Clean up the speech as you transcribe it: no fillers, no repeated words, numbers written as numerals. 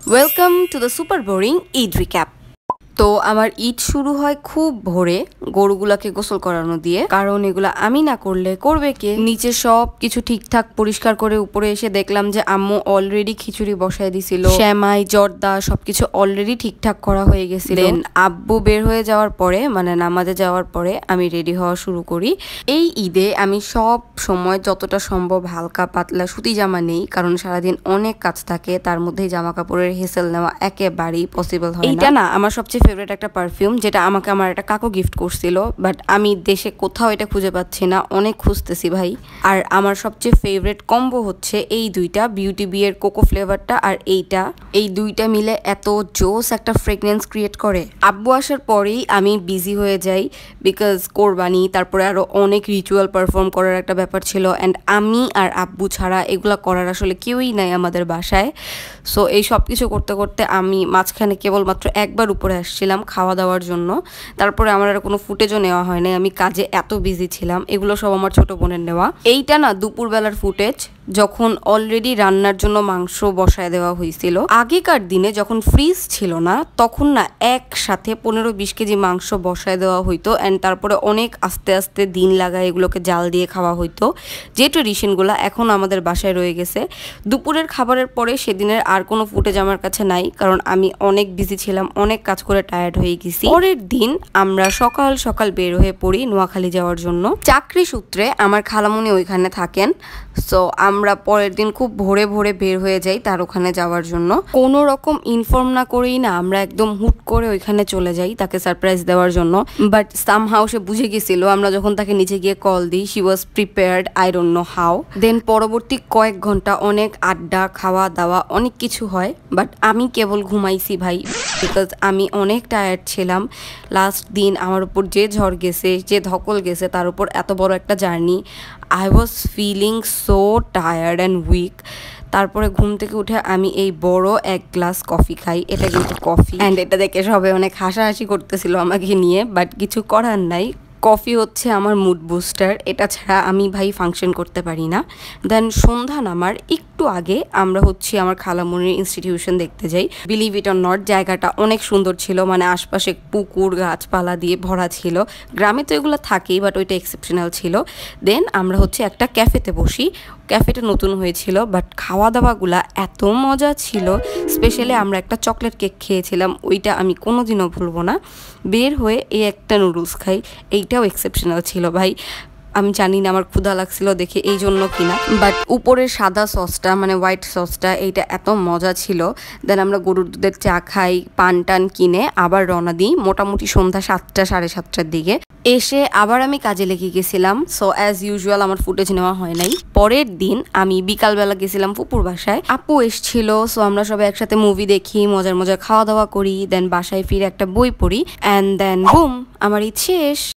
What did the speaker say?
Welcome to the super boring Eid recap. তো আমার ঈদ শুরু হয় খুব ভোরে গরুগুলাকে গোসল করানো দিয়ে, কারণ এগুলা আমি না করলে করবে কে। নিচে সব কিছু ঠিকঠাক পরিষ্কার করে উপরে এসে দেখলাম যে আম্মু অলরেডি খিচুড়ি বসায় দিছিল, শ্যামাই জর্দা সবকিছু অলরেডি ঠিকঠাক করা হয়ে গেছিল। দেন আব্বু বের হয়ে যাওয়ার পরে, মানে নামাজে যাওয়ার পরে আমি রেডি হওয়া শুরু করি। এই ঈদে আমি সব সময় যতটা সম্ভব হালকা পাতলা সুতি জামা নেই, কারণ সারাদিন অনেক কাজ থাকে, তার মধ্যেই জামা কাপড়ের হেসেল নেওয়া একেবারেই পসিবল হয় না। এইটা না আমার সবচেয়ে ফেভারিট একটা পারফিউম, যেটা আমাকে আমার একটা কাকু গিফট করছিল, বাট আমি দেশে কোথাও এটা খুঁজে পাচ্ছি না, অনেক খুঁজতেছি ভাই। আর আমার সবচেয়ে ফেভারিট কম্বো হচ্ছে এই দুইটা, বিউটি বি এর কোকো ফ্লেভারটা আর এইটা। এই দুইটা মিলে এত জোস একটা ফ্রেগনেন্স ক্রিয়েট করে। আব্বু আসার পরেই আমি বিজি হয়ে যাই, বিকজ কোরবানি, তারপরে আরো অনেক রিচুয়াল পারফর্ম করার একটা ব্যাপার ছিল, অ্যান্ড আমি আর আব্বু ছাড়া এগুলা করার আসলে কেউই নাই আমাদের বাসায়। সো এই সব কিছু করতে করতে আমি মাঝখানে কেবলমাত্র একবার উপরে আসছিলাম খাওয়া দাওয়ার জন্য, তারপরে আমার আর কোনো ফুটেজও নেওয়া হয় নাই, আমি কাজে এত বিজি ছিলাম। এগুলো সব আমার ছোট বোনের নেওয়া। এইটা না দুপুরবেলার ফুটেজ, যখন অলরেডি রান্নার জন্য মাংস বসায় দেওয়া হয়েছিল। আগেকার দিনে যখন ফ্রিজ ছিল না, তখন না একসাথে 15-20 কেজি মাংস বসায় দেওয়া হইতো, অ্যান্ড তারপরে অনেক আস্তে আস্তে দিন লাগায় এগুলোকে জাল দিয়ে খাওয়া হইতো। যে ট্রেডিশনগুলো এখন আমাদের বাসায় রয়ে গেছে। দুপুরের খাবারের পরে সেদিনের আর কোনো ফুটেজ আমার কাছে নাই, কারণ আমি অনেক বিজি ছিলাম, অনেক কাজ করে টায়ার্ড হয়ে গেছি। পরের দিন আমরা সকাল সকাল বের হয়ে পড়ি নোয়াখালী যাওয়ার জন্য। চাকরি সূত্রে আমার খালামুনি ওইখানে থাকেন, সো আমরা পরের দিন খুব ভোরে ভোরে বের হয়ে যাই তার ওখানে যাওয়ার জন্য। কোনো রকম ইনফর্ম না করেই না আমরা একদম হুট করে ওইখানে চলে যাই তাকে সারপ্রাইজ দেওয়ার জন্য। বাট সামহাউ সে বুঝে গেছিল, আমরা যখন তাকে নিচে গিয়ে কল দিই, she was prepared, I don't know how. Then পরবর্তী কয়েক ঘন্টা অনেক আড্ডা, খাওয়া দাওয়া, অনেক কিছু হয়, বাট আমি কেবল ঘুমাইছি ভাই, বিকজ আমি অনেক টায়ার্ড ছিলাম। লাস্ট দিন আমার উপর যে ঝড় গেছে, যে ধকল গেছে, তার উপর এত বড় একটা journey, I was feeling so tired and weak. তারপরে ঘুম থেকে উঠে আমি এই বড় এক গ্লাস কফি খাই। এটা কিন্তু কফি, অ্যান্ড এটা দেখে সবাই অনেক হাসাহাসি করতেছিল আমাকে নিয়ে, বাট কিছু করার নাই। কফি হচ্ছে আমার মুড বুস্টার, এটা ছাড়া আমি ভাই ফাংশন করতে পারি না। দেন সন্ধ্যা নামার একটু আগে আমরা হচ্ছে আমার খালামুনির ইনস্টিটিউশন দেখতে যাই। বিলিভ ইট অর নট, জায়গাটা অনেক সুন্দর ছিল, মানে আশপাশে পুকুর গাছপালা দিয়ে ভরা ছিল। গ্রামে তো এগুলো থাকেই, বাট ওইটা এক্সেপশনাল ছিল। দেন আমরা হচ্ছে একটা ক্যাফেতে বসি। ক্যাফেটা নতুন হয়েছিল, বাট খাওয়া দাওয়াগুলা এত মজা ছিল। স্পেশালি আমরা একটা চকলেট কেক খেয়েছিলাম, ওইটা আমি কোনোদিনও ভুলবো না। বের হয়ে এই একটা নুডলস খাই, এইটাও এক্সেপশনাল ছিল ভাই। আমি জানি না আমার ক্ষুধা লাগছিল দেখে এই জন্য কিনা, বাট উপরের সাদা সসটা, মানে হোয়াইট সসটা, এইটা এত মজা ছিল। দেন আমরা গরুর দুধের চা খাই, পান টান কিনে আবার রওনা দিই মোটামুটি সন্ধ্যা 7টা 7:30টার দিকে। এসে আবার আমি কাজে লেগে গেছিলাম। সো অ্যাজ ইউজুয়াল আমার ফুটেজ নেওয়া হয় নাই। পরের দিন আমি বিকালবেলা গেছিলাম ফুপুর বাসায়, আপু এসছিল। সো আমরা সবাই একসাথে মুভি দেখি, মজার মজার খাওয়া দাওয়া করি, দেন বাসায় ফিরে একটা বই পড়ি, অ্যান্ড দেন বুম, আমার ঈদ শেষ।